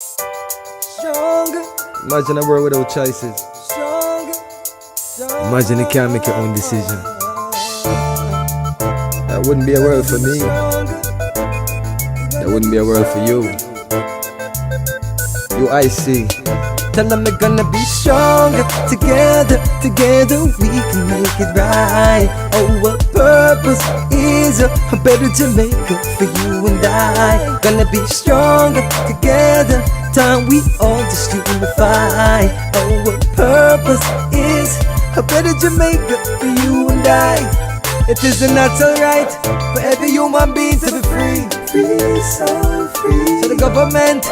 Stronger, Imagine a world without choices. stronger, stronger. Imagine you can't make your own decision. That wouldn't be a world for me. That wouldn't be a world for you. You, I see. Tell them we're gonna be stronger. Together, together we can make it right. Our purpose is a better Jamaica for you and I. Gonna be stronger together. Time we all just unify. Our purpose is a better Jamaica for you and I. It is a natural right for every human being to be free. Free, so free. So the government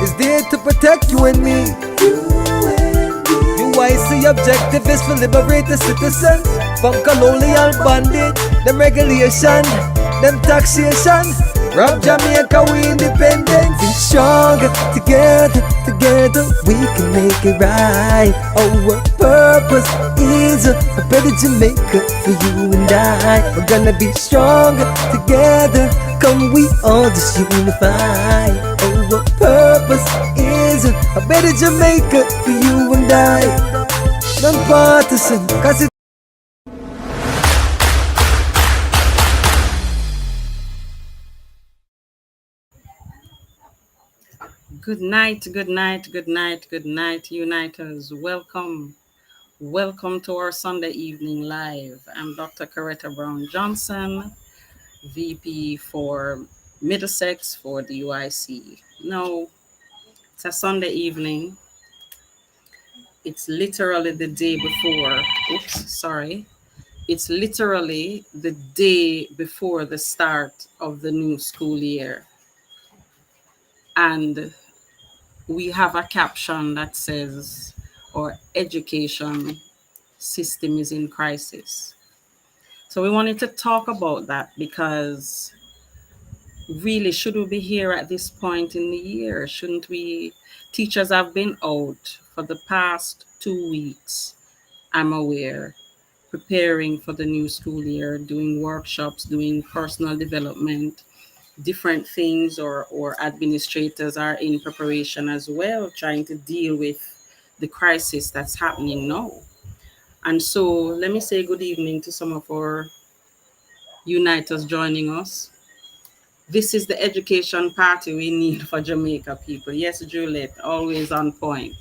is there to protect you and me. You and me. UIC objective is to liberate the citizens from colonial bondage, them regulation, them taxation. Rob Jamaica, we independent. Be stronger together, together we can make it right. Our purpose is a better Jamaica for you and I. We're gonna be stronger together. Come, we all just unify. Our purpose is a better Jamaica for you and I. Non-partisan, cause it Good night, good night, good night, good night, Uniters. Welcome to our Sunday evening live. I'm Dr. Coretta Brown Johnson, VP for Middlesex for the UIC. No, it's a Sunday evening. It's literally the day before. Oops, sorry. It's literally the day before the start of the new school year. And we have a caption that says our education system is in crisis. So we wanted to talk about that because really, should we be here at this point in the year? Shouldn't we? Teachers have been out for the past 2 weeks, I'm aware, preparing for the new school year, doing workshops, doing personal development, different things, or administrators are in preparation as well, trying to deal with the crisis that's happening now. And so let me say good evening to some of our uniters joining us. This is the education party we need for Jamaica people. Yes, Juliet, always on point.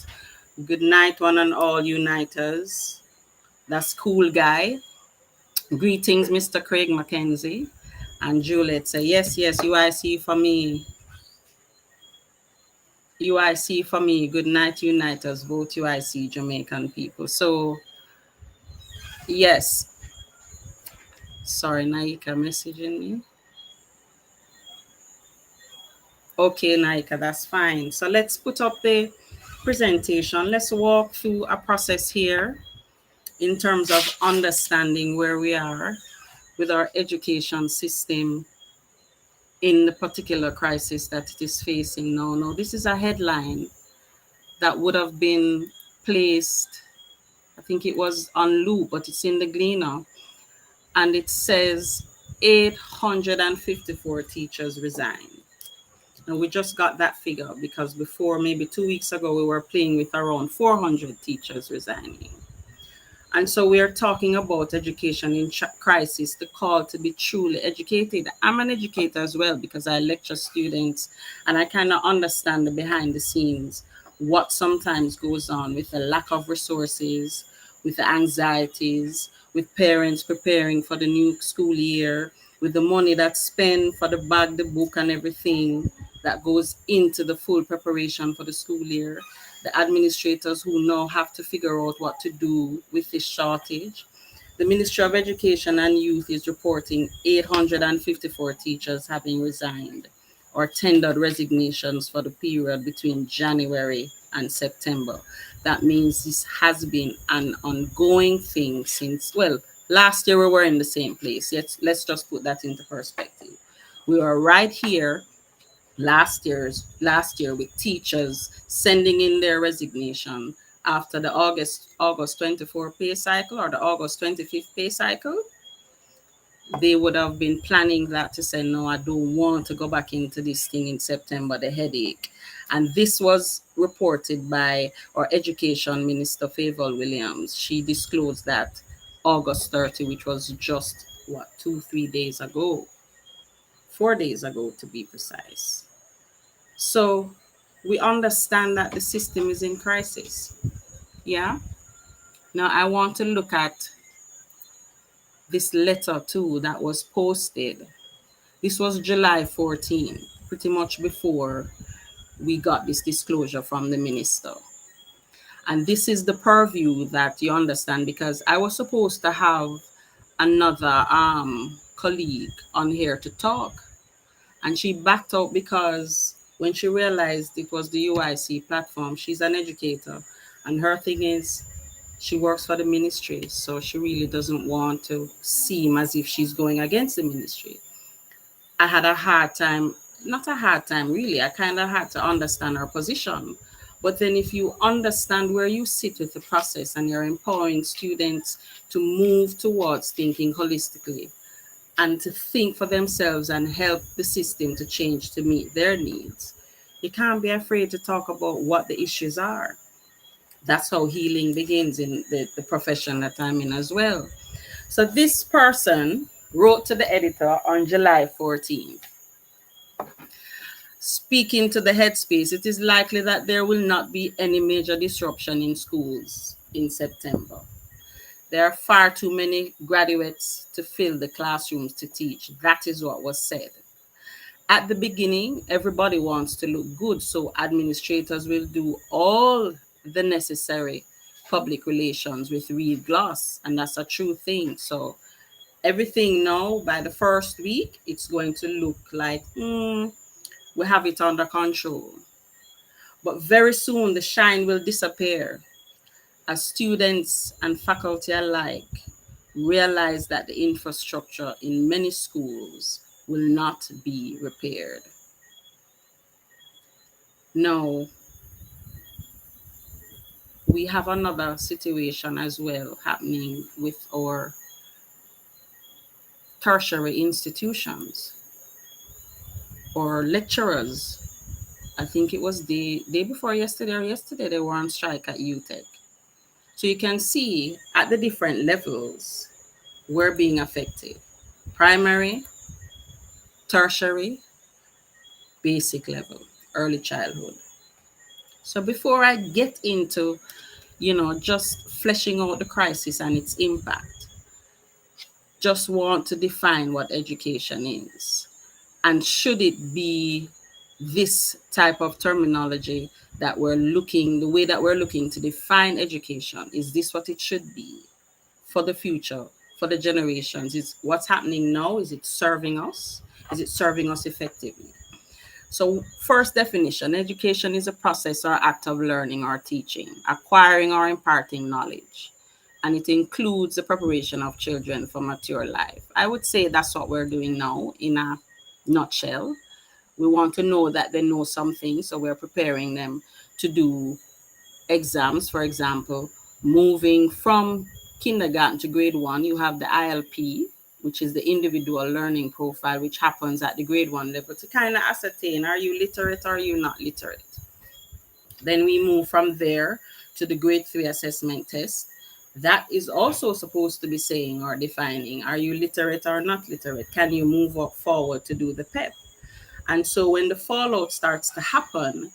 Good night, one and all uniters. That's cool guy. Greetings, Mr. Craig Mackenzie. And Juliet say, yes, UIC for me. UIC for me. Good night, uniters. Vote UIC, Jamaican people. So, yes. Sorry, Naika messaging me. Okay, Naika, that's fine. So let's put up the presentation. Let's walk through a process here in terms of understanding where we are with our education system in the particular crisis that it is facing now. Now, this is a headline that would have been placed, I think it was on Loop, but it's in the Gleaner, and it says 854 teachers resigned. And we just got that figure because before, maybe 2 weeks ago, we were playing with around 400 teachers resigning. And so we are talking about education in crisis, the call to be truly educated. I'm an educator as well because I lecture students and I kind of understand the behind the scenes, what sometimes goes on with the lack of resources, with the anxieties, with parents preparing for the new school year, with the money that's spent for the bag, the book and everything that goes into the full preparation for the school year. The administrators who now have to figure out what to do with this shortage. The Ministry of Education and Youth is reporting 854 teachers having resigned or tendered resignations for the period between January and September. That means this has been an ongoing thing since, well, last year we were in the same place. Let's just put that into perspective. We were right here last year with teachers sending in their resignation after the August 24 pay cycle or the August 25th pay cycle. they would have been planning that to say, no, I don't want to go back into this thing in September, the headache. And this was reported by our Education Minister, Favour Williams. She disclosed that August 30, which was just, what, 2, 3 days ago, 4 days ago to be precise. So we understand that the system is in crisis. Yeah. Now I want to look at this letter too that was posted. This was July 14, pretty much before we got this disclosure from the minister. And this is the purview that you understand, because I was supposed to have another colleague on here to talk, and she backed out because when she realized it was the UIC platform, she's an educator, and her thing is she works for the ministry, so she really doesn't want to seem as if she's going against the ministry. I had a hard time, not a hard time really, I kind of had to understand her position. But then if you understand where you sit with the process and you're empowering students to move towards thinking holistically and to think for themselves and help the system to change to meet their needs, you can't be afraid to talk about what the issues are. That's how healing begins in the profession that I'm in as well. So this person wrote to the editor on July 14th. Speaking to the headspace, it is likely that there will not be any major disruption in schools in September. There are far too many graduates to fill the classrooms to teach. That is what was said. At the beginning, everybody wants to look good, so administrators will do all the necessary public relations with real gloss, and that's a true thing. So everything now, by the first week, it's going to look like we have it under control. But very soon, the shine will disappear as students and faculty alike realize that the infrastructure in many schools will not be repaired. Now, we have another situation as well happening with our tertiary institutions or lecturers. I think it was the day before yesterday or yesterday they were on strike at UTech. So you can see at the different levels we're being affected. Primary, tertiary, basic level, early childhood. So before I get into, just fleshing out the crisis and its impact, just want to define what education is. And should it be this type of terminology that we're looking, the way that we're looking to define education? Is this what it should be for the future, for the generations? Is what's happening now, is it serving us? Is it serving us effectively? So, first definition, education is a process or act of learning or teaching, acquiring or imparting knowledge. And it includes the preparation of children for mature life. I would say that's what we're doing now in a nutshell. We want to know that they know something, so we're preparing them to do exams. For example, moving from kindergarten to grade one, you have the ILP, which is the individual learning profile, which happens at the grade one level to kind of ascertain, are you literate or are you not literate? Then we move from there to the grade three assessment test. That is also supposed to be saying or defining, are you literate or not literate? Can you move up forward to do the PEP? And so when the fallout starts to happen,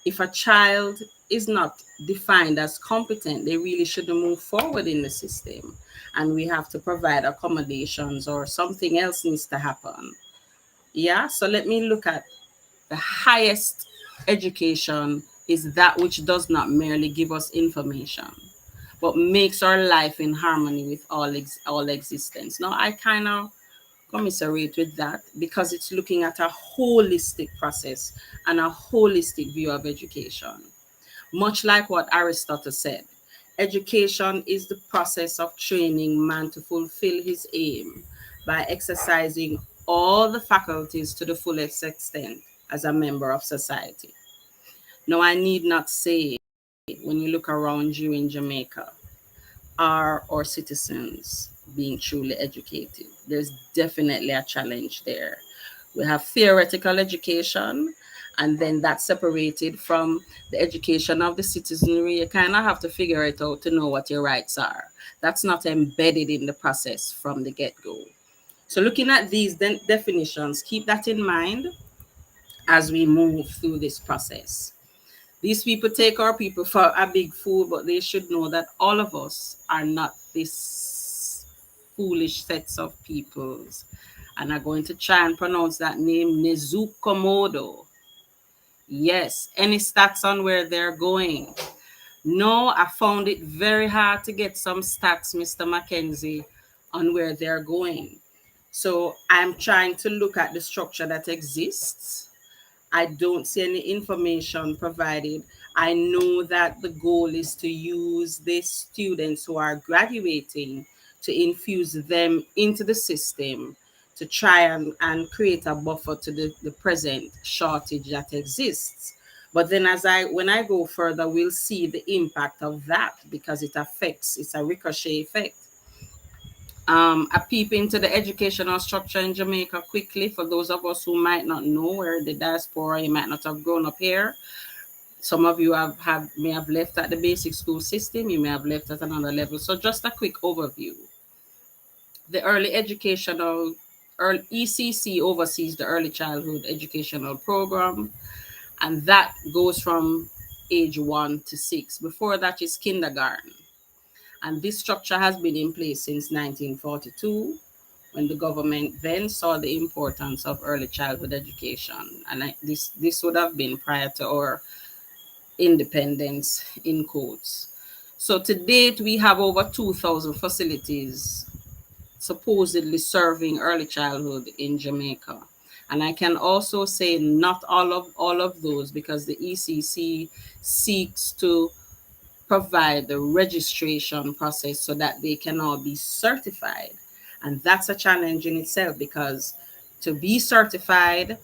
if a child is not defined as competent, they really shouldn't move forward in the system. And we have to provide accommodations or something else needs to happen. Yeah, so let me look at the highest education is that which does not merely give us information, but makes our life in harmony with all existence. Now, I kind of commiserate with that because it's looking at a holistic process and a holistic view of education. Much like what Aristotle said, education is the process of training man to fulfill his aim by exercising all the faculties to the fullest extent as a member of society. Now, I need not say, when you look around you in Jamaica, are our citizens being truly educated. There's definitely a challenge there. We have theoretical education, and then that's separated from the education of the citizenry. You kind of have to figure it out to know what your rights are. That's not embedded in the process from the get go. So, looking at these definitions, keep that in mind as we move through this process. These people take our people for a big fool, but they should know that all of us are not this foolish sets of peoples. And I'm going to try and pronounce that name, Nezukomodo. Yes, any stats on where they're going? No, I found it very hard to get some stats, Mr. Mackenzie, on where they're going. So I'm trying to look at the structure that exists. I don't see any information provided. I know that the goal is to use the students who are graduating to infuse them into the system to try and create a buffer to the present shortage that exists. But then when I go further, we'll see the impact of that because it's a ricochet effect. A peep into the educational structure in Jamaica quickly for those of us who might not know, where the diaspora, you might not have grown up here. Some of you may have left at the basic school system, you may have left at another level. So just a quick overview. The ECC oversees the early childhood educational program, and that goes from age 1 to 6. Before that is kindergarten. And this structure has been in place since 1942, when the government then saw the importance of early childhood education. And this would have been prior to our independence, in quotes. So to date, we have over 2,000 facilities supposedly serving early childhood in Jamaica. And I can also say not all of those, because the ECC seeks to provide the registration process so that they can all be certified. And that's a challenge in itself, because to be certified,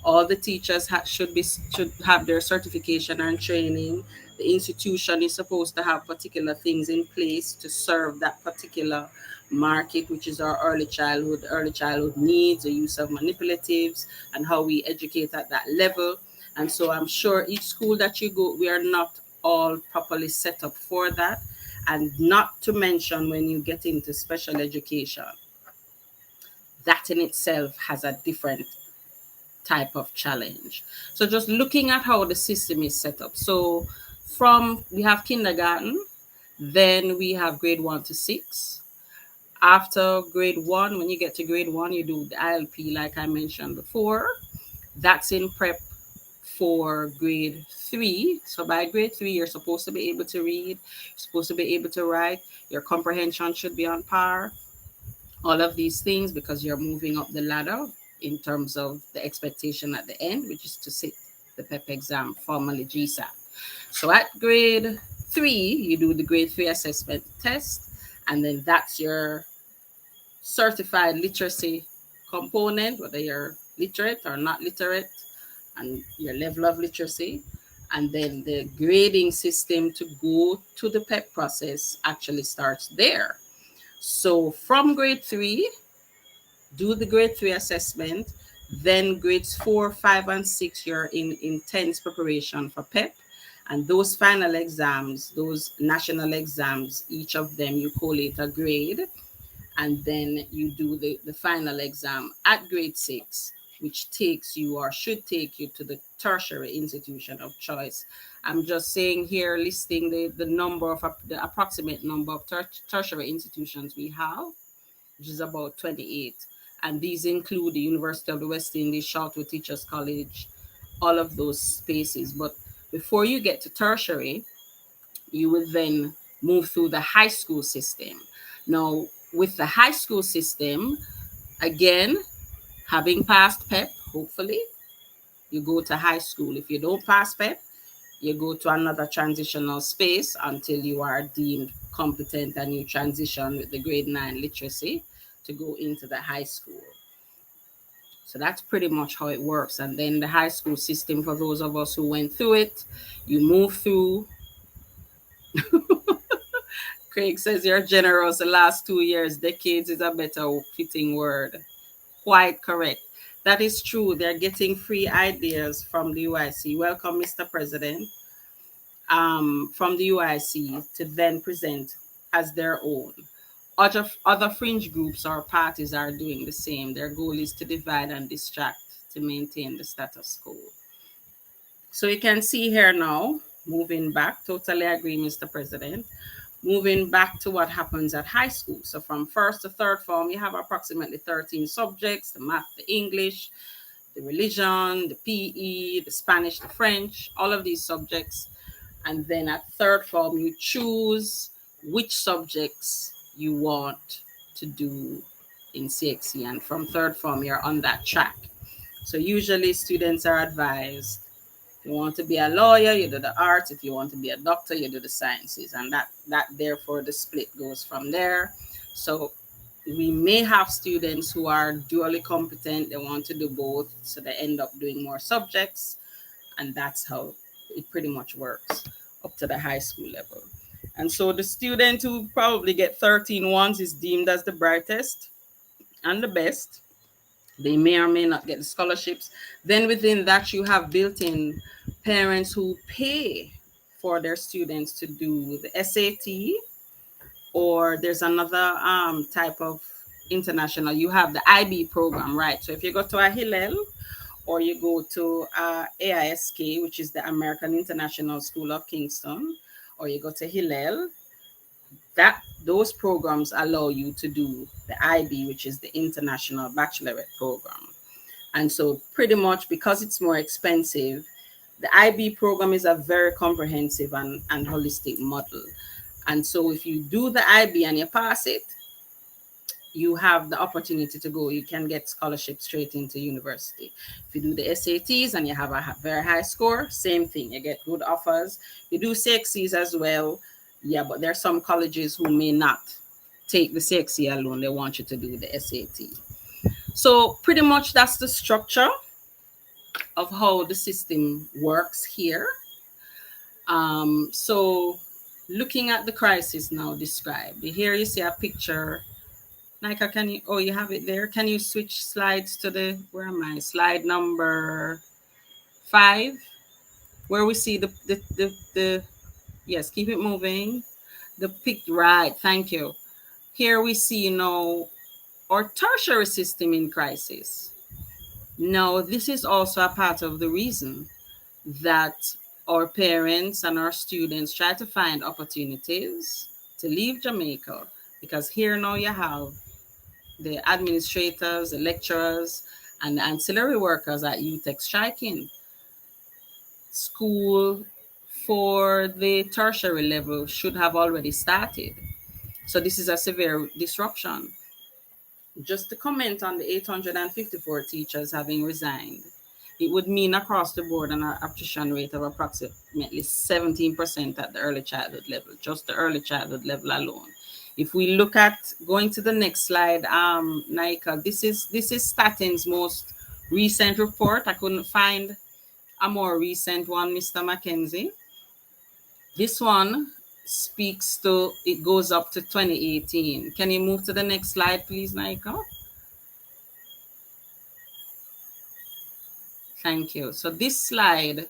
all the teachers should have their certification and training. The institution is supposed to have particular things in place to serve that particular market, which is our early childhood needs, the use of manipulatives, and how we educate at that level. And so I'm sure each school that you go, we are not all properly set up for that. And not to mention, when you get into special education, that in itself has a different type of challenge. So just looking at how the system is set up. So we have kindergarten, then we have grade 1 to 6. After grade 1, when you get to grade 1, you do the ILP like I mentioned before. That's in prep for grade 3. So by grade 3, you're supposed to be able to read, you're supposed to be able to write, your comprehension should be on par, all of these things, because you're moving up the ladder in terms of the expectation at the end, which is to sit the PEP exam, formerly GSAT. So at grade 3, you do the grade 3 assessment test, and then that's your certified literacy component, whether you're literate or not literate, and your level of literacy. And then the grading system to go to the PEP process actually starts there. So from grade 3, do the grade 3 assessment. Then grades 4, 5, and 6, you're in intense preparation for PEP. And those final exams, those national exams, each of them you collate a grade. And then you do the final exam at grade 6, which takes you, or should take you, to the tertiary institution of choice. I'm just saying here, listing the approximate number of tertiary institutions we have, which is about 28. And these include the University of the West Indies, Charlotte Teachers College, all of those spaces. But before you get to tertiary, you will then move through the high school system. Now, with the high school system, again, having passed PEP, hopefully, you go to high school. If you don't pass PEP, you go to another transitional space until you are deemed competent and you transition with the grade 9 literacy to go into the high school. So that's pretty much how it works. And then the high school system, for those of us who went through it, you move through Craig says you're generous. The last 2 years, decades is a better fitting word. Quite correct. That is true. They're getting free ideas from the UIC. Welcome, Mr. President, from the UIC to then present as their own. Other fringe groups or parties are doing the same. Their goal is to divide and distract to maintain the status quo. So you can see here now, moving back, totally agree, Mr. President. Moving back to what happens at high school. So from first to third form, you have approximately 13 subjects: the math, the English, the religion, the PE, the Spanish, the French, all of these subjects. And then at third form, you choose which subjects you want to do in CXC. And from third form, you're on that track. So usually students are advised, if you want to be a lawyer, you do the arts. If you want to be a doctor, you do the sciences. And that therefore the split goes from there. So we may have students who are dually competent, they want to do both, so they end up doing more subjects, and that's how it pretty much works up to the high school level. And so the student who probably get 13 ones is deemed as the brightest and the best. They may or may not get the scholarships. Then within that, you have built-in parents who pay for their students to do the SAT, or there's another type of international. You have the IB program, right? So if you go to a Hillel, or you go to AISK, which is the American International School of Kingston, or you go to Hillel, that those programs allow you to do the IB, which is the International Baccalaureate Program. And so pretty much because it's more expensive, the IB program is a very comprehensive and holistic model. And so if you do the IB and you pass it, you have the opportunity to go. You can get scholarship straight into university. If you do the SATs and you have a very high score, same thing. You get good offers. You do CXCs as well. Yeah, but there are some colleges who may not take the CXC alone. They want you to do the SAT. So pretty much that's the structure of how the system works here. So looking at the crisis now described, here you see a picture. Nika, can you, oh, you have it there. Can you switch slides to the, where am I? Slide number 5, where we see the yes, keep it moving. The pic, right, thank you. Here we see, you know, our tertiary system in crisis. Now, this is also a part of the reason that our parents and our students try to find opportunities to leave Jamaica, because here now you have the administrators, the lecturers, and the ancillary workers at UTEC striking. School for the tertiary level should have already started. So this is a severe disruption. Just to comment on the 854 teachers having resigned, it would mean across the board an attrition rate of approximately 17% at the early childhood level, just the early childhood level alone. If we look at going to the next slide, Naika, this is Statin's most recent report. I couldn't find a more recent one, Mr. Mackenzie. This one speaks to, it goes up to 2018. Can you move to the next slide, please, Naika? Thank you. So this slide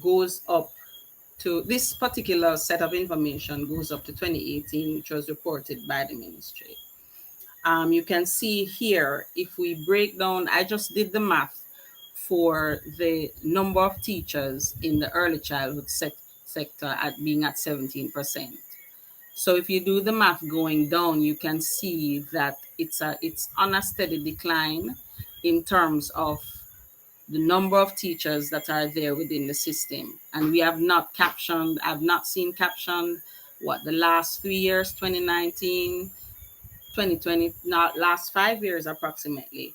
goes up to, this particular set of information goes up to 2018, which was reported by the ministry. You can see here, if we break down, I just did the math for the number of teachers in the early childhood sector at being at 17%. So if you do the math going down, you can see that it's on a steady decline in terms of the number of teachers that are there within the system. And we have not captioned, I've not seen captioned what the last 3 years, 2019, 2020, not last 5 years approximately.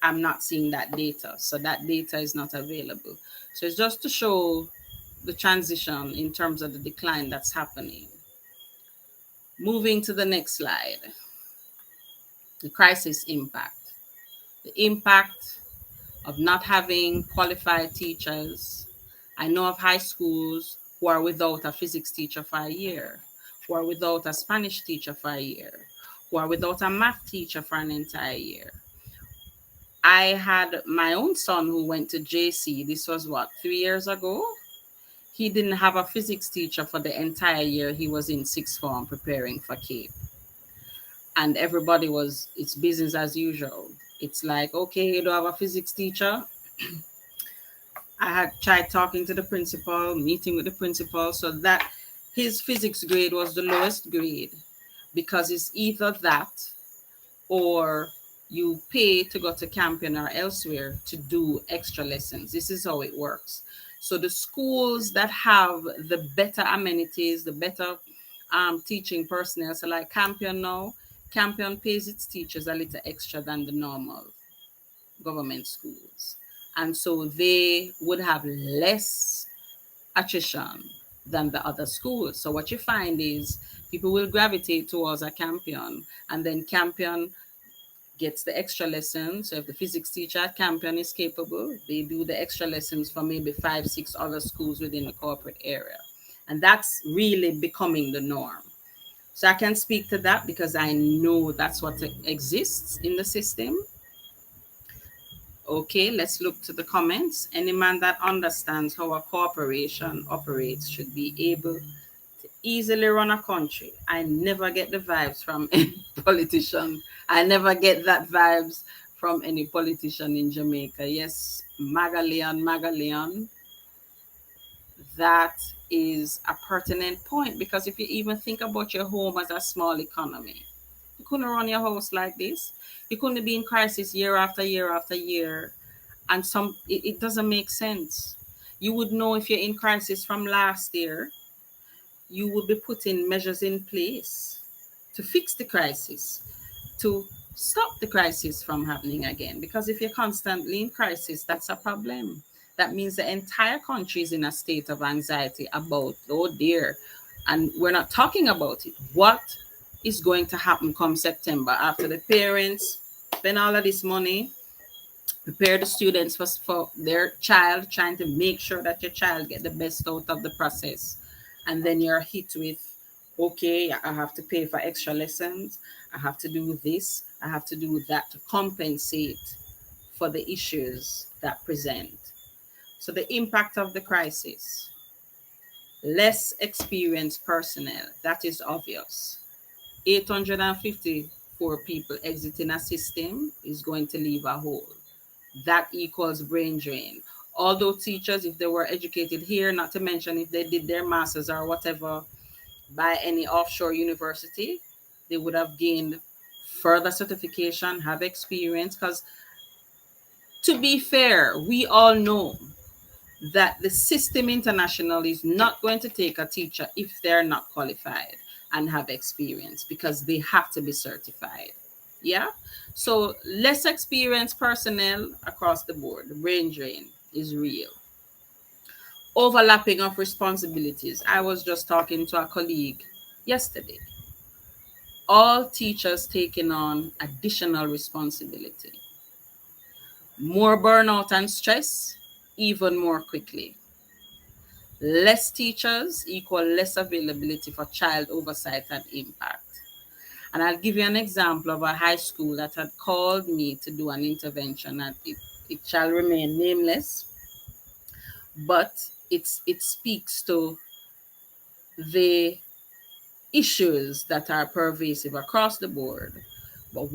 I'm not seeing that data. So that data is not available. So it's just to show the transition in terms of the decline that's happening. Moving to the next slide, the crisis impact. The impact of not having qualified teachers. I know of high schools who are without a physics teacher for a year, who are without a Spanish teacher for a year, who are without a math teacher for an entire year. I had my own son who went to JC. This was what, 3 years ago? He didn't have a physics teacher for the entire year. He was in sixth form preparing for CAPE. And everybody was, it's business as usual. It's like, okay, you don't have a physics teacher. I had tried talking to the principal, meeting with the principal, so that his physics grade was the lowest grade because it's either that or you pay to go to Campion or elsewhere to do extra lessons. This is how it works. So the schools that have the better amenities, the better teaching personnel, so like Campion now, Campion pays its teachers a little extra than the normal government schools. And so they would have less attrition than the other schools. So what you find is people will gravitate towards a Campion, and then Campion gets the extra lessons. So if the physics teacher at Campion is capable, they do the extra lessons for maybe 5, 6 other schools within the corporate area. And that's really becoming the norm. So I can speak to that because I know that's what exists in the system. Okay, let's look to the comments. Any man that understands how a corporation operates should be able to easily run a country. I never get the vibes from any politician. I never get that vibes from any politician in Jamaica. Yes, Magaleon, that is a pertinent point, because if you even think about your home as a small economy, you couldn't run your house like this. You couldn't be in crisis year after year after year, and it doesn't make sense. You would know if you're in crisis from last year. You would be putting measures in place to fix the crisis, to stop the crisis from happening again. Because if you're constantly in crisis, that's a problem. That means the entire country is in a state of anxiety about, oh dear, and we're not talking about it. What is going to happen come September after the parents spend all of this money, prepare the students for their child, trying to make sure that your child get the best out of the process, and then you're hit with, okay, I have to pay for extra lessons, I have to do this, I have to do that to compensate for the issues that present. So the impact of the crisis: less experienced personnel, that is obvious. 854 people exiting a system is going to leave a hole. That equals brain drain. Although teachers, if they were educated here, not to mention if they did their masters or whatever by any offshore university, they would have gained further certification, have experience. Because to be fair, we all know that the system international is not going to take a teacher if they're not qualified and have experience, because they have to be certified. Yeah. So less experienced personnel across the board. The brain drain is real. Overlapping of responsibilities. I was just talking to a colleague yesterday. All teachers taking on additional responsibility. More burnout and stress, even more quickly. Less teachers equal less availability for child oversight and impact. And I'll give you an example of a high school that had called me to do an intervention, and it shall remain nameless, but it speaks to the issues that are pervasive across the board. But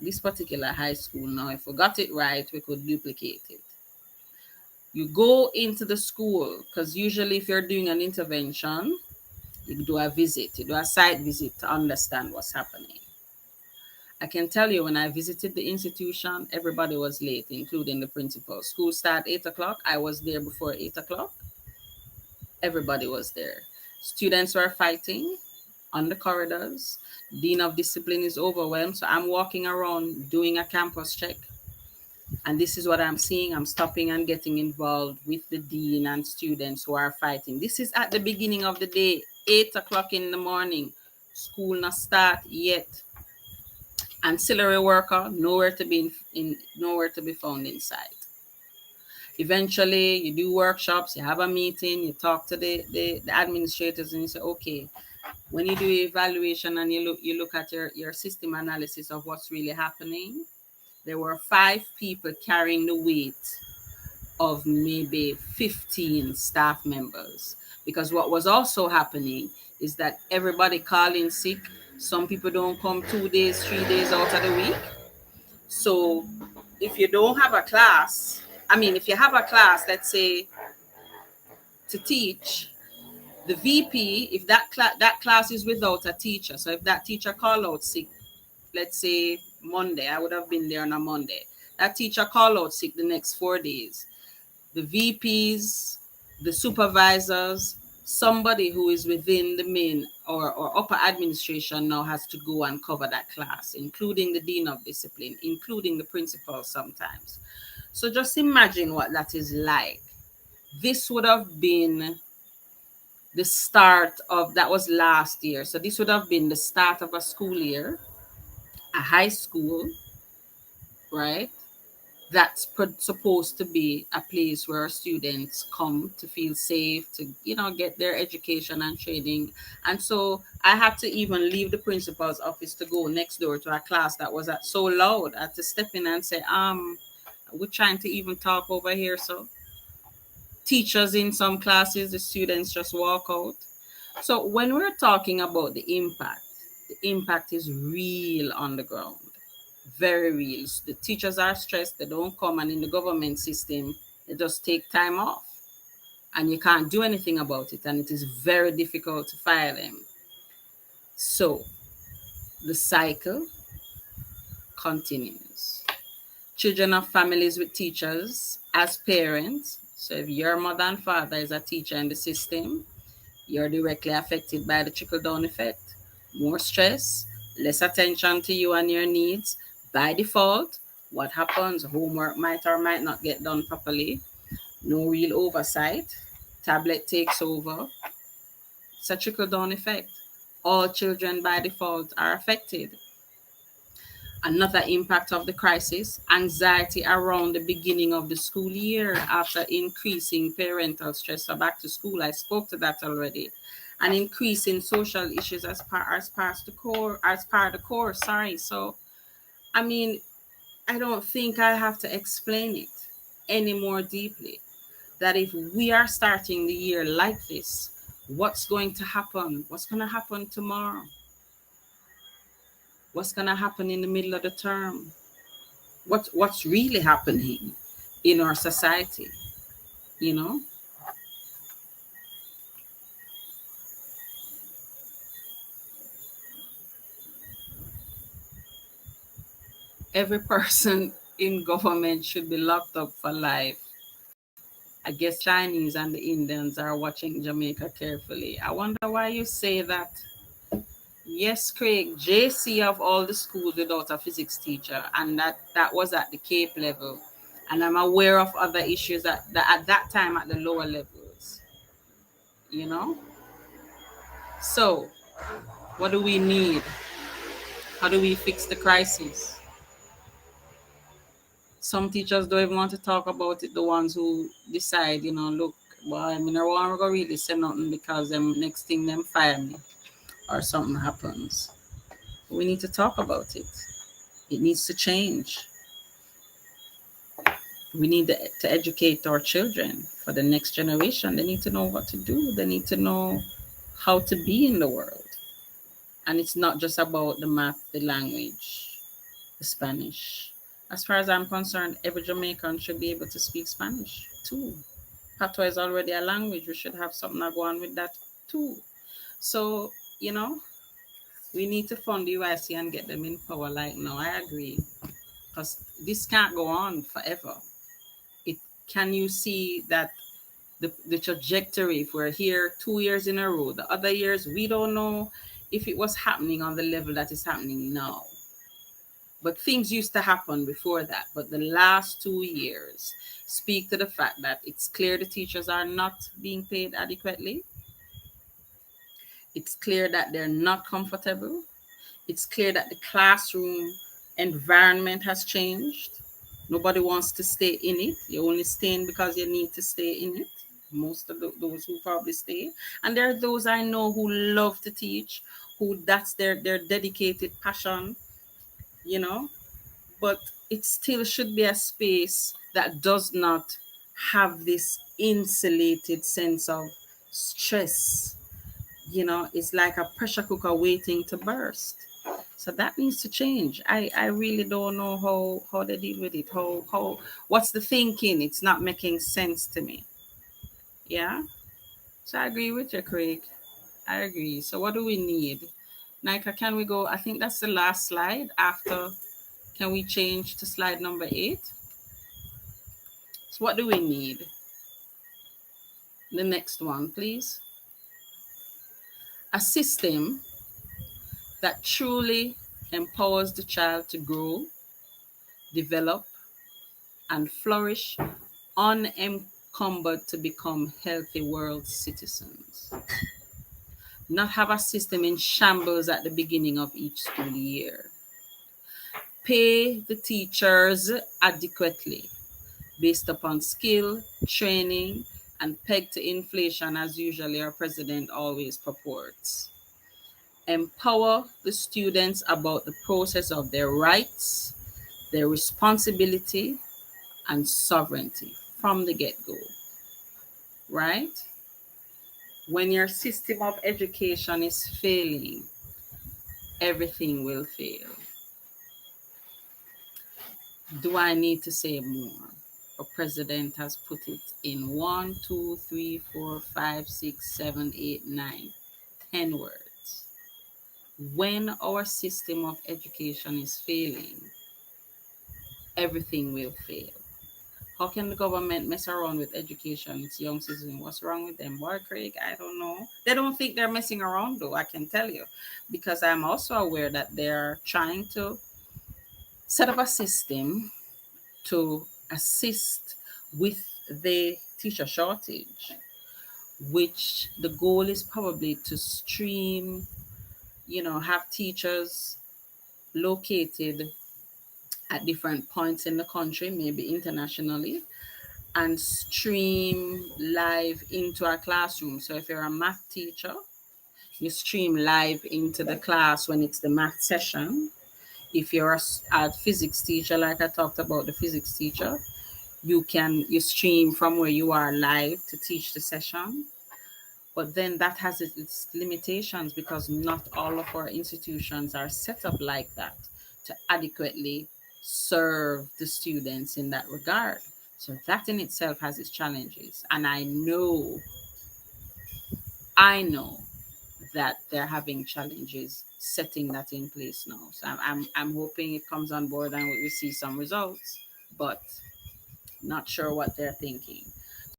this particular high school, now if we got it right, we could duplicate it. You go into the school, because usually if you're doing an intervention, you do a visit, you do a site visit to understand what's happening. I can tell you, when I visited the institution, everybody was late, including the principal. School start 8 o'clock. I was there before 8 o'clock. Everybody was there. Students were fighting on the corridors. Dean of Discipline is overwhelmed. So I'm walking around doing a campus check. And this is what I'm seeing. I'm stopping and getting involved with the dean and students who are fighting. This is at the beginning of the day, 8 o'clock in the morning. School not start yet. Ancillary worker, nowhere to be found inside. Eventually, you do workshops, you have a meeting, you talk to the administrators, and you say, okay, When you do evaluation and you look at your system analysis of what's really happening, there were 5 people carrying the weight of maybe 15 staff members. Because what was also happening is that everybody calling sick. Some people don't come 2 days, 3 days out of the week. So if you don't have a class, I mean, if you have a class, let's say to teach, the VP, if that class is without a teacher, so if that teacher call out sick, let's say Monday, I would have been there on a Monday. That teacher call out sick the next 4 days. The VPs, the supervisors, somebody who is within the main or upper administration now has to go and cover that class, including the dean of discipline, including the principal sometimes. So just imagine what that is like. This would have been the start of, that was last year. So this would have been the start of a school year, a high school, right? That's supposed to be a place where students come to feel safe, to get their education and training. And so I had to even leave the principal's office to go next door to a class that was at so loud. I had to step in and say, we're trying to even talk over here. So teachers in some classes, the students just walk out. So when we're talking about the impact is real on the ground. Very real. The teachers are stressed, they don't come, and in the government system, they just take time off. And you can't do anything about it, and it is very difficult to fire them. So the cycle continues. Children of families with teachers as parents. So if your mother and father is a teacher in the system, you're directly affected by the trickle-down effect. More stress, less attention to you and your needs. By default, what happens? Homework might or might not get done properly. No real oversight. Tablet takes over. It's a trickle-down effect. All children by default are affected. Another impact of the crisis, anxiety around the beginning of the school year after increasing parental stress. So back to school, I spoke to that already. An increase in social issues as part of the course. Sorry. So, I mean, I don't think I have to explain it any more deeply. That if we are starting the year like this, what's going to happen? What's going to happen tomorrow? What's going to happen in the middle of the term? What's really happening in our society? You know? Every person in government should be locked up for life. I guess Chinese and the Indians are watching Jamaica carefully. I wonder why you say that. Yes, Craig, JC of all the schools without a physics teacher, and that was at the Cape level. And I'm aware of other issues at that time at the lower levels. You know? So, what do we need? How do we fix the crisis? Some teachers don't even want to talk about it, the ones who decide, look, well, I mean, I don't want to really say nothing because them next thing them fire me or something happens. We need to talk about it. It needs to change. We need to educate our children for the next generation. They need to know what to do. They need to know how to be in the world. And it's not just about the math, the language, the Spanish. As far as I'm concerned, every Jamaican should be able to speak Spanish too. Patois is already a language. We should have something to go on with that too. So, we need to fund the UIC and get them in power like now. I agree. Because this can't go on forever. Can you see that the trajectory, if we're here 2 years in a row, the other years, we don't know if it was happening on the level that is happening now. But things used to happen before that. But the last 2 years speak to the fact that it's clear the teachers are not being paid adequately. It's clear that they're not comfortable. It's clear that the classroom environment has changed. Nobody wants to stay in it. You're only staying because you need to stay in it. most of those who probably stay. And there are those I know who love to teach, who that's their dedicated passion, you know. But it still should be a space that does not have this insulated sense of stress. You know, it's like a pressure cooker waiting to burst. So that needs to change. I really don't know how they deal with it. How what's the thinking? It's not making sense to me. Yeah. So I agree with you, Craig. I agree. So what do we need? Nika, can we go? I think that's the last slide. After, can we change to slide number 8? So what do we need? The next one, please. A system that truly empowers the child to grow, develop, and flourish unencumbered to become healthy world citizens. Not have a system in shambles at the beginning of each school year. Pay the teachers adequately based upon skill, training, and pegged to inflation, as usually our president always purports. Empower the students about the process of their rights, their responsibility, and sovereignty from the get go, right? When your system of education is failing, everything will fail. Do I need to say more? Our president has put it in 1, 2, 3, 4, 5, 6, 7, 8, 9, 10 words. When our system of education is failing, everything will fail. How can the government mess around with education? It's young citizens. What's wrong with them? Boy, Craig, I don't know. They don't think they're messing around, though, I can tell you. Because I'm also aware that they're trying to set up a system to assist with the teacher shortage, which the goal is probably to stream, have teachers located at different points in the country, maybe internationally, and stream live into a classroom. So if you're a math teacher, you stream live into the class when it's the math session. If you're a physics teacher, like I talked about the physics teacher, you stream from where you are live to teach the session. But then that has its limitations because not all of our institutions are set up like that to adequately serve the students in that regard. So that in itself has its challenges. And I know that they're having challenges setting that in place now. So I'm hoping it comes on board and we see some results, but not sure what they're thinking.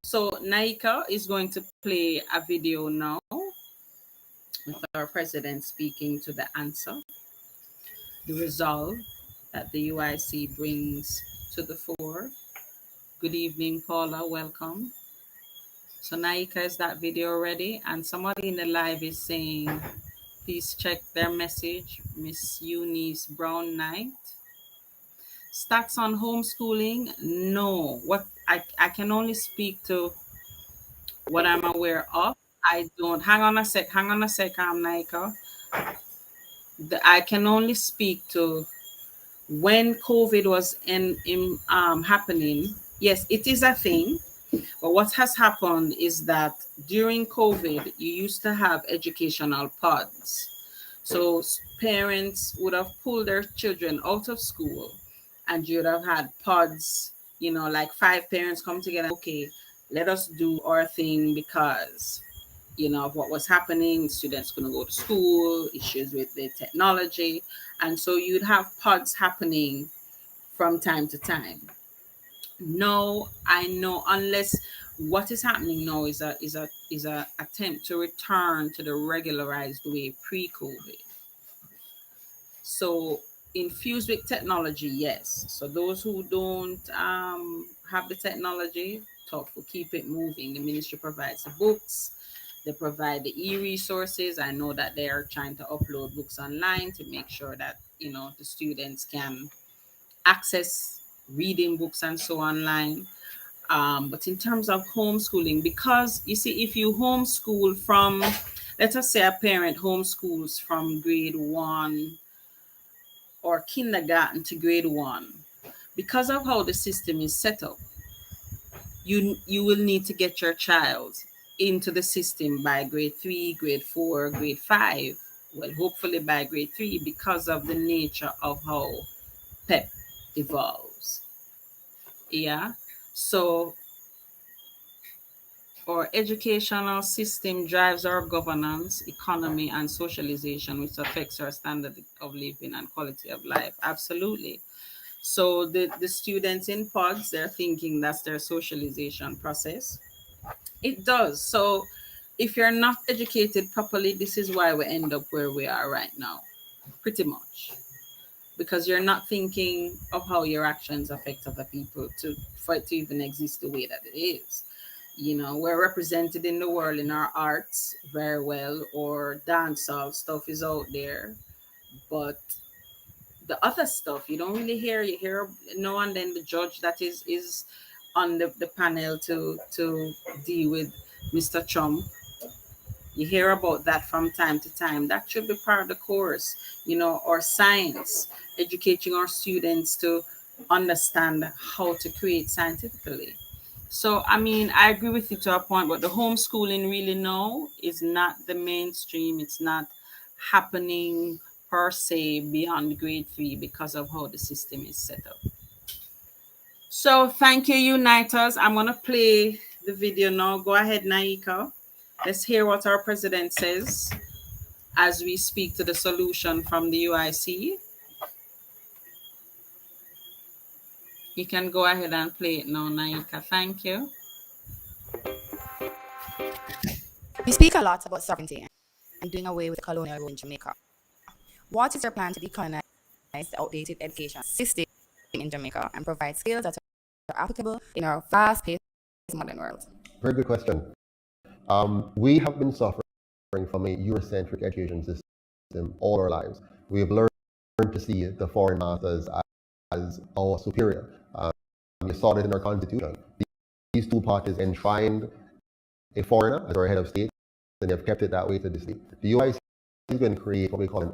So Naika is going to play a video now with our president speaking to the answer, the resolve that the UIC brings to the fore. Good evening, Paula. Welcome. So Naika, is that video ready? And somebody in the live is saying, please check their message, Miss Eunice Brown Knight. Stats on homeschooling? No. I can only speak to what I'm aware of. I don't. Hang on a sec, Naika. I can only speak to when COVID was in happening. Yes, it is a thing. But what has happened is that during COVID, you used to have educational pods. So parents would have pulled their children out of school and you'd have had pods, like 5 parents come together. Okay, let us do our thing because, of what was happening. Students couldn't go to school, issues with the technology. And so you'd have pods happening from time to time. No, I know, unless what is happening now is a attempt to return to the regularized way pre-COVID. So infused with technology, yes. So those who don't have the technology, talk for keep it moving. The ministry provides the books, they provide the e-resources. I know that they are trying to upload books online to make sure that the students can access reading books and so online. But in terms of homeschooling, because you see, if you homeschool from, let us say a parent homeschools from grade one or kindergarten to grade one, because of how the system is set up, you will need to get your child into the system by grade three, grade four, grade five. Well, hopefully by grade three, because of the nature of how PEP evolves. Yeah. So our educational system drives our governance, economy, and socialization, which affects our standard of living and quality of life. Absolutely. So the students in pods, they're thinking that's their socialization process. It does. So if you're not educated properly, this is why we end up where we are right now, pretty much. Because you're not thinking of how your actions affect other people for it to even exist the way that it is. You know, we're represented in the world in our arts very well, or dancehall stuff is out there, but the other stuff you don't really hear. You hear no, and then the judge that is on the panel to deal with Mr. Trump, you hear about that from time to time. That should be part of the course, you know, or science, educating our students to understand how to create scientifically. So, I mean, I agree with you to a point, but the homeschooling really no is not the mainstream. It's not happening per se beyond grade three because of how the system is set up. So, thank you, Uniters. I'm going to play the video now. Go ahead, Naika. Let's hear what our president says as we speak to the solution from the UIC. You can go ahead and play it now, Naika. Thank you. We speak a lot about sovereignty and doing away with the colonial rule in Jamaica. What is your plan to decolonize the outdated education system in Jamaica and provide skills that are applicable in our fast-paced modern world? Very good question. We have been suffering from a Eurocentric education system all our lives. We have learned to see the foreign masters as our superior. You saw it in our constitution. These two parties enshrined a foreigner as our head of state, and they have kept it that way to this day. The UIC is going to create what we call an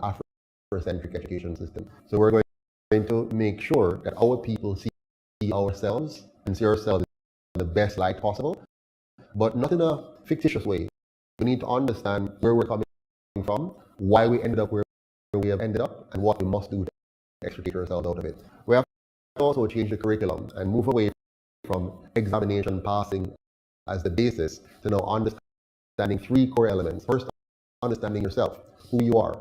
Afrocentric education system. So we're going to make sure that our people see ourselves and see ourselves in the best light possible, but not in a fictitious way. We need to understand where we're coming from, why we ended up where we have ended up, and what we must do to extricate ourselves out of it. We have to also change the curriculum and move away from examination passing as the basis to now understanding three core elements. First, understanding yourself, who you are,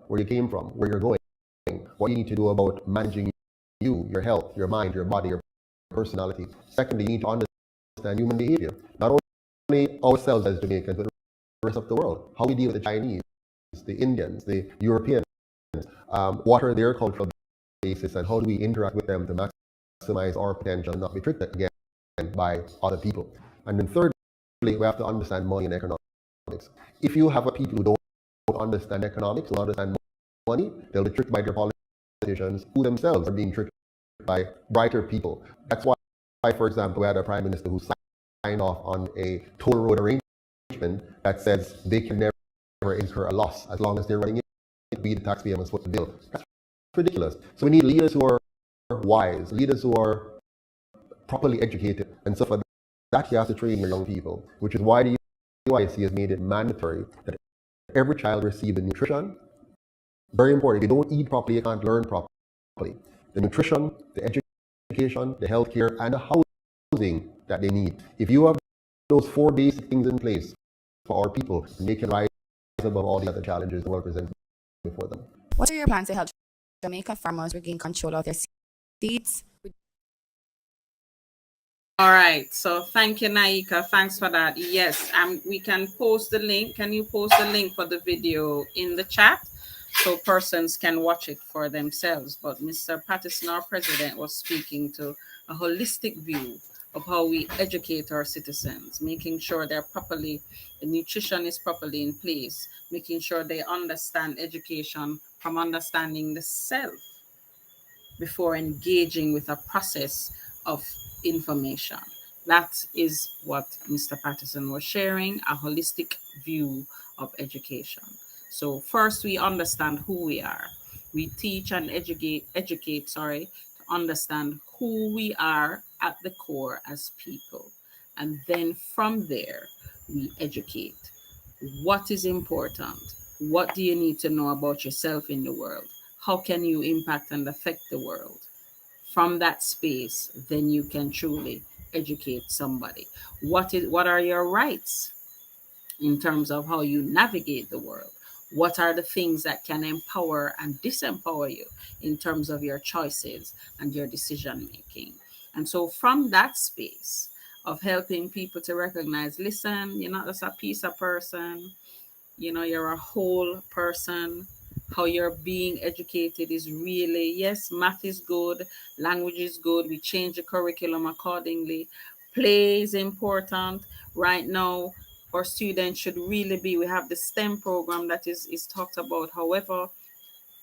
where you came from, where you're going, what you need to do about managing you, your health, your mind, your body, your personality. Secondly, you need to understand human behavior, not only ourselves as Jamaicans, but the rest of the world. How we deal with the Chinese, the Indians, the Europeans, what are their cultural bases, and how do we interact with them to maximize our potential and not be tricked again by other people. And then thirdly, we have to understand money and economics. If you have a people who don't understand economics, don't understand money, they'll be tricked by their politicians, who themselves are being tricked by brighter people. That's why, for example, we had a prime minister who signed off on a toll road arrangement that says they can never incur a loss as long as they're running it. We, the taxpayer, must foot the bill. That's ridiculous. So we need leaders who are wise, leaders who are properly educated, and so for that you have to train your young people, which is why the UIC has made it mandatory that every child receive the nutrition. Very important. If you don't eat properly, you can't learn properly. The nutrition, the education, the healthcare, and the housing that they need. If you have those four basic things in place for our people, they can rise above all the other challenges the world presents before them. What are your plans to help Jamaican farmers regain control of their seeds? All right. So thank you, Naika. Thanks for that. Yes, we can post the link. Can you post the link for the video in the chat so persons can watch it for themselves? But Mr. Patterson, our president, was speaking to a holistic view of how we educate our citizens, making sure the nutrition is properly in place, making sure they understand education from understanding the self before engaging with a process of information. That is what Mr. Patterson was sharing, a holistic view of education. So first we understand who we are. We teach and educate, to understand who we are at the core as people. And then from there, we educate. What is important? What do you need to know about yourself in the world? How can you impact and affect the world? From that space, then you can truly educate somebody. What are your rights in terms of how you navigate the world? What are the things that can empower and disempower you in terms of your choices and your decision making? And so from that space of helping people to recognize, listen, you're not just a piece of person, you're a whole person. How you're being educated is really, yes, math is good, language is good, we change the curriculum accordingly. Play is important. Right now our students should really be, we have the STEM program that is talked about. However,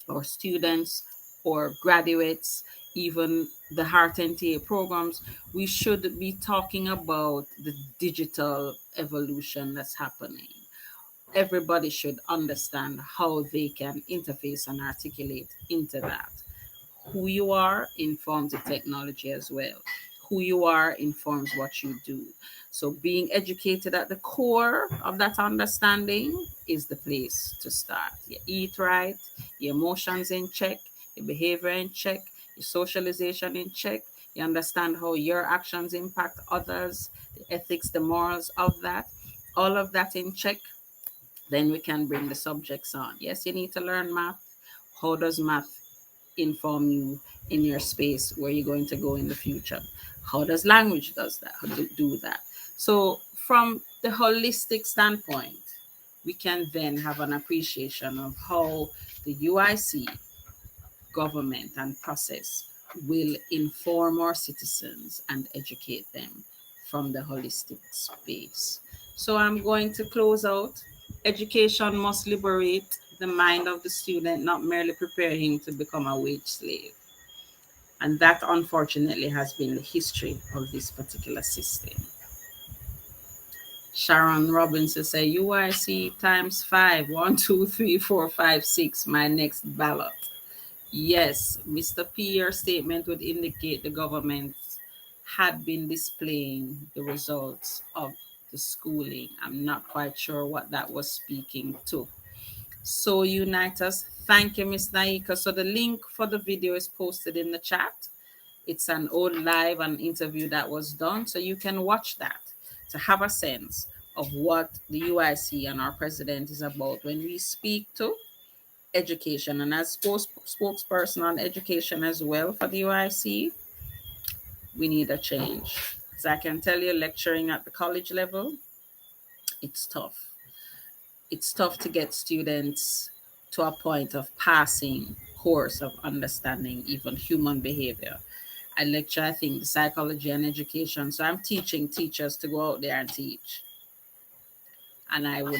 our students or graduates, even the heart NTA programs, we should be talking about the digital evolution that's happening. Everybody should understand how they can interface and articulate into that. Who you are informs the technology as well. Who you are informs what you do. So being educated at the core of that understanding is the place to start. You eat right, your emotions in check, your behavior in check, your socialization in check. You understand how your actions impact others, the ethics, the morals of that. All of that in check, then we can bring the subjects on. Yes, you need to learn math. How does math inform you in your space where you're going to go in the future? How does language do that? So from the holistic standpoint, we can then have an appreciation of how the UIC government and process will inform our citizens and educate them from the holistic space. So I'm going to close out. Education must liberate the mind of the student, not merely prepare him to become a wage slave. And that, unfortunately, has been the history of this particular system. Sharon Robinson say UIC times 5, 1, 2, 3, 4, 5, 6, my next ballot. Yes, Mr. P, your statement would indicate the government had been displaying the results of the schooling. I'm not quite sure what that was speaking to. So unite us. Thank you, Miss Naika. So the link for the video is posted in the chat. It's an old live and interview that was done. So you can watch that to have a sense of what the UIC and our president is about when we speak to education. And as spokesperson on education as well for the UIC, we need a change. Because I can tell you, lecturing at the college level, it's tough. It's tough to get students to a point of passing course of understanding even human behavior. I lecture, I think, the psychology and education. So I'm teaching teachers to go out there and teach. And I would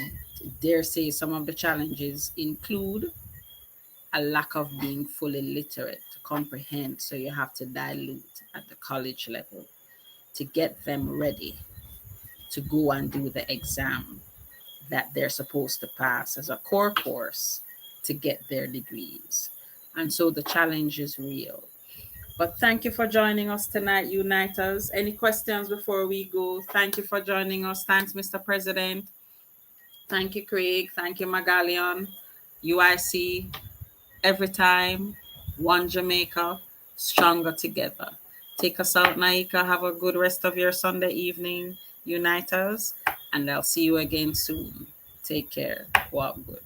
dare say some of the challenges include a lack of being fully literate to comprehend. So you have to dilute at the college level to get them ready to go and do the exam that they're supposed to pass as a core course to get their degrees. And so the challenge is real. But thank you for joining us tonight, Uniters. Any questions before we go? Thank you for joining us. Thanks, Mr. President. Thank you, Craig. Thank you, Magalion. UIC, every time, one Jamaica, stronger together. Take us out, Naika. Have a good rest of your Sunday evening, Uniters. And I'll see you again soon. Take care. Walk good.